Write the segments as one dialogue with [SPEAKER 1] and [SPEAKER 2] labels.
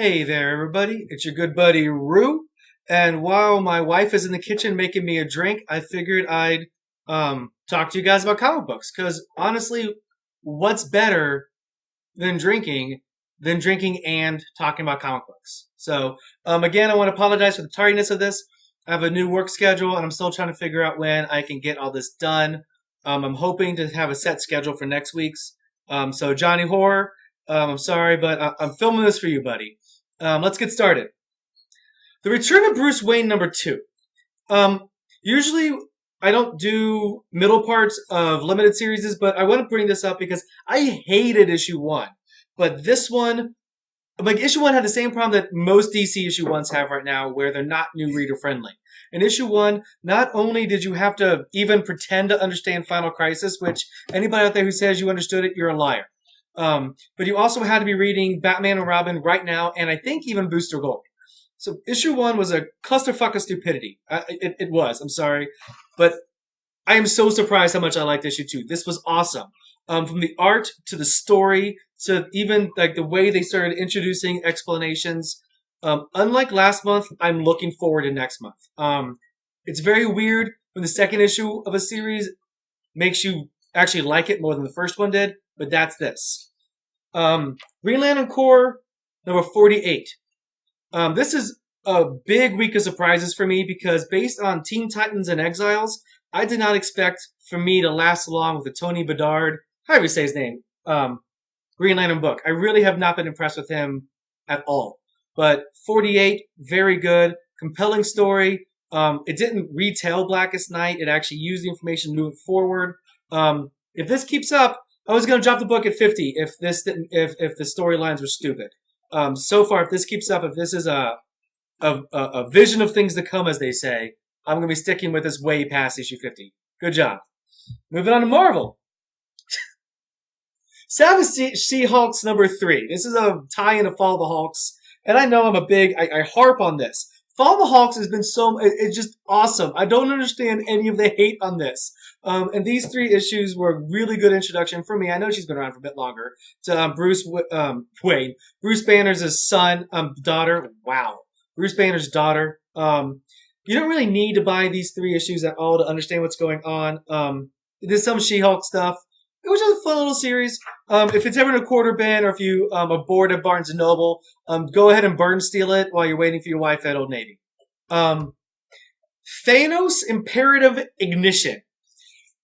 [SPEAKER 1] Hey there, everybody. It's your good buddy Rue. And while my wife is in the kitchen making me a drink, I figured I'd talk to you guys about comic books. Because honestly, what's better than drinking and talking about comic books? So again, I want to apologize for the tardiness of this. I have a new work schedule, and I'm still trying to figure out when I can get all this done. I'm hoping to have a set schedule for next week's. So Johnny Horror, I'm sorry, but I'm filming this for you, buddy. Let's get started. The Return of Bruce Wayne #2. Usually I don't do middle parts of limited series, but I want to bring this up because I hated issue 1. But this one, like issue 1 had the same problem that most DC issue 1s have right now, where they're not new reader friendly. In issue 1, not only did you have to even pretend to understand Final Crisis, which anybody out there who says you understood it, you're a liar. But you also had to be reading Batman and Robin right now, and I think even Booster Gold. So issue 1 was a clusterfuck of stupidity. It was. I'm sorry, but I am so surprised how much I liked issue 2. This was awesome. From the art to the story to even like the way they started introducing explanations. Unlike last month, I'm looking forward to next month. It's very weird when the second issue of a series makes you actually like it more than the first one did, but that's this. Green Lantern Corps #48. This is a big week of surprises for me because based on Teen Titans and Exiles, I did not expect for me to last long with the Tony Bedard, however you say his name, Green Lantern book. I really have not been impressed with him at all. But 48, very good, compelling story. It didn't retell Blackest Night. It actually used the information moving forward. If this keeps up, I was going to drop the book at 50 if the storylines were stupid. So far, if this keeps up, if this is a vision of things to come, as they say, I'm going to be sticking with this way past issue 50. Good job. Moving on to Marvel. Savage She-Hulks #3. This is a tie-in to Fall of the Hulks. And I know I harp on this. Fall of the Hulks has been it's just awesome. I don't understand any of the hate on this. And these 3 issues were a really good introduction for me. I know she's been around for a bit longer. To Bruce Wayne. Bruce Banner's daughter. Wow. Bruce Banner's daughter. You don't really need to buy these 3 issues at all to understand what's going on. There's some She-Hulk stuff. It was just a fun little series. If it's ever in a quarter bin or if you are bored at Barnes & Noble, go ahead and burn steal it while you're waiting for your wife at Old Navy. Thanos Imperative Ignition.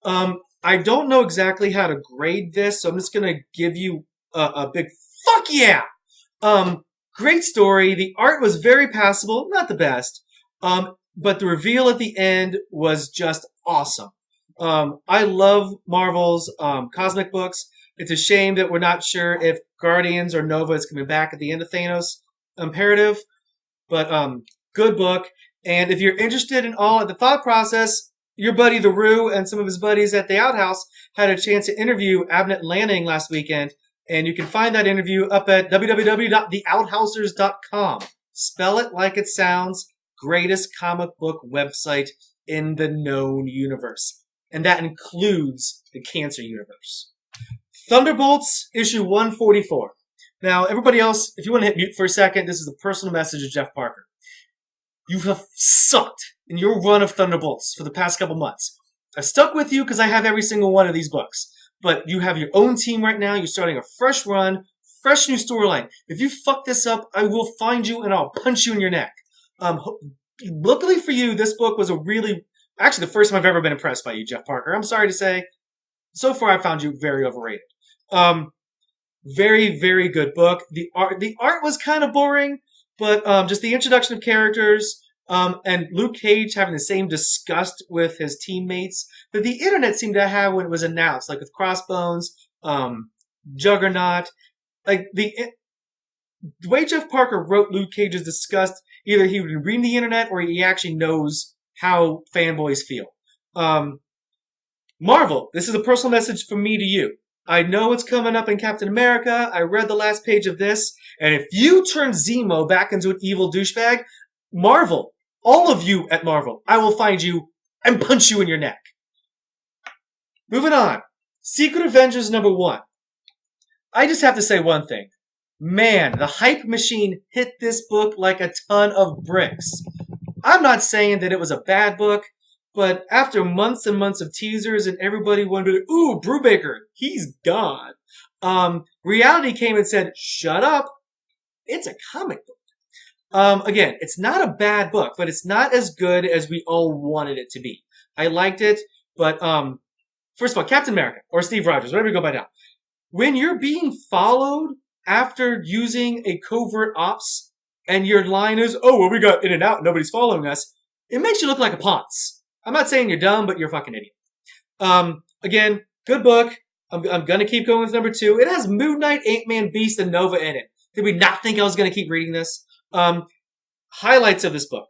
[SPEAKER 1] I don't know exactly how to grade this, so I'm just going to give you a big fuck yeah! Great story. The art was very passable, not the best, but the reveal at the end was just awesome. I love Marvel's cosmic books. It's a shame that we're not sure if Guardians or Nova is coming back at the end of Thanos Imperative, but good book. And if you're interested in all of the thought process, your buddy The Rue and some of his buddies at the Outhouse had a chance to interview Abnett Lanning last weekend, and you can find that interview up at www.theouthousers.com. Spell it like it sounds. Greatest comic book website in the known universe. And that includes the Cancer universe. Thunderbolts, issue 144. Now, everybody else, if you want to hit mute for a second, this is a personal message of Jeff Parker. You have sucked in your run of Thunderbolts for the past couple months. I've stuck with you because I have every single one of these books. But you have your own team right now. You're starting a fresh run, fresh new storyline. If you fuck this up, I will find you and I'll punch you in your neck. Luckily for you, this book was actually the first time I've ever been impressed by you, Jeff Parker. I'm sorry to say, so far I found you very overrated. Very, very good book. The art was kind of boring, but just the introduction of characters, and Luke Cage having the same disgust with his teammates that the internet seemed to have when it was announced, like with Crossbones, Juggernaut. Like the way Jeff Parker wrote Luke Cage's disgust, either he would read the internet or he actually knows how fanboys feel. Marvel, this is a personal message from me to you. I know it's coming up in Captain America. I read the last page of this. And if you turn Zemo back into an evil douchebag, Marvel, all of you at Marvel, I will find you and punch you in your neck. Moving on. Secret Avengers #1. I just have to say one thing. man, the hype machine hit this book like a ton of bricks. I'm not saying that it was a bad book, but after months and months of teasers and everybody wondered, ooh, Brubaker, he's gone. Reality came and said, shut up. It's a comic book. Again, it's not a bad book, but it's not as good as we all wanted it to be. I liked it, but first of all, Captain America or Steve Rogers, whatever you go by now. When you're being followed after using a covert ops and your line is, oh, well, we got in and out, nobody's following us, it makes you look like a ponce. I'm not saying you're dumb, but you're a fucking idiot. Again, good book. I'm going to keep going with number 2. It has Moon Knight, Ant-Man, Beast, and Nova in it. Did we not think I was going to keep reading this? Highlights of this book.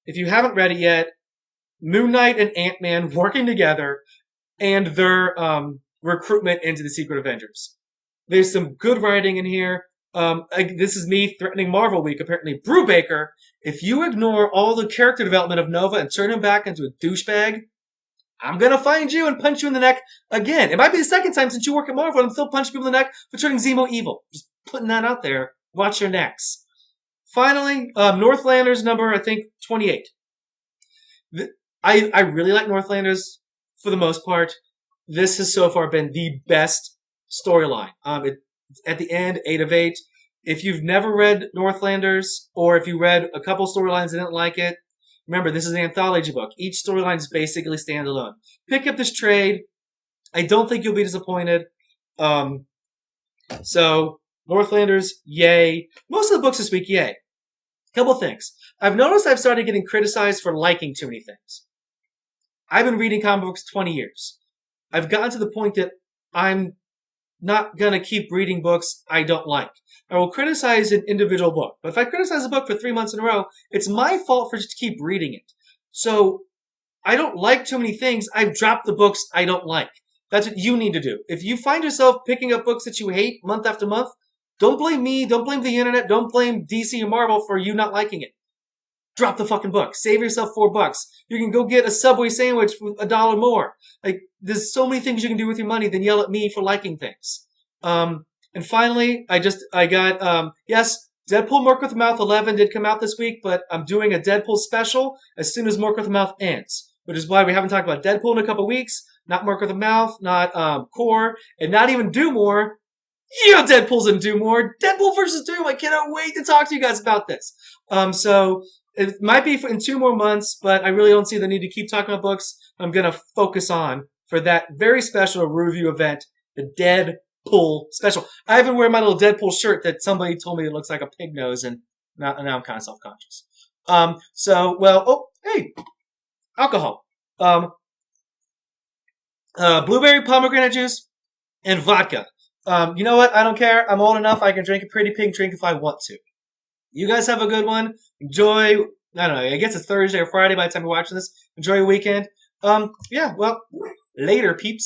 [SPEAKER 1] If you haven't read it yet, Moon Knight and Ant-Man working together and their recruitment into the Secret Avengers. There's some good writing in here. This is me threatening Marvel Week, apparently. Brubaker, if you ignore all the character development of Nova and turn him back into a douchebag, I'm gonna find you and punch you in the neck again. It might be the second time since you work at Marvel and I'm still punching people in the neck for turning Zemo evil. Just putting that out there. Watch your necks. Finally, Northlanders number, I think, 28. I really like Northlanders for the most part. This has so far been the best storyline. At the end, 8 of 8. If you've never read Northlanders, or if you read a couple storylines and didn't like it, remember, this is an anthology book. Each storyline is basically standalone. Pick up this trade. I don't think you'll be disappointed. So, Northlanders, yay. Most of the books this week, yay. Couple things. I've noticed I've started getting criticized for liking too many things. I've been reading comic books 20 years. I've gotten to the point that I'm not going to keep reading books I don't like. I will criticize an individual book. But if I criticize a book for 3 months in a row, it's my fault for just to keep reading it. So, I don't like too many things. I've dropped the books I don't like. That's what you need to do. If you find yourself picking up books that you hate month after month, don't blame me, don't blame the internet, don't blame DC or Marvel for you not liking it. Drop the fucking book. Save yourself $4. You can go get a Subway sandwich for $1 more. Like, there's so many things you can do with your money than yell at me for liking things. And finally, yes, Deadpool Mark with the Mouth 11 did come out this week, but I'm doing a Deadpool special as soon as Mark with the Mouth ends, which is why we haven't talked about Deadpool in a couple weeks, not Mark with the Mouth, not Core, and not even Do More. Yeah, Deadpool's in Do More. Deadpool versus Doom. I cannot wait to talk to you guys about this. So it might be in 2 more months, but I really don't see the need to keep talking about books. I'm going to focus on for that very special review event, the Deadpool special. I even wear my little Deadpool shirt that somebody told me it looks like a pig nose, and now I'm kind of self-conscious. Hey, alcohol. Blueberry pomegranate juice and vodka. You know what? I don't care. I'm old enough. I can drink a pretty pink drink if I want to. You guys have a good one. Enjoy. I don't know. I guess it's Thursday or Friday by the time you're watching this. Enjoy your weekend. Later, peeps.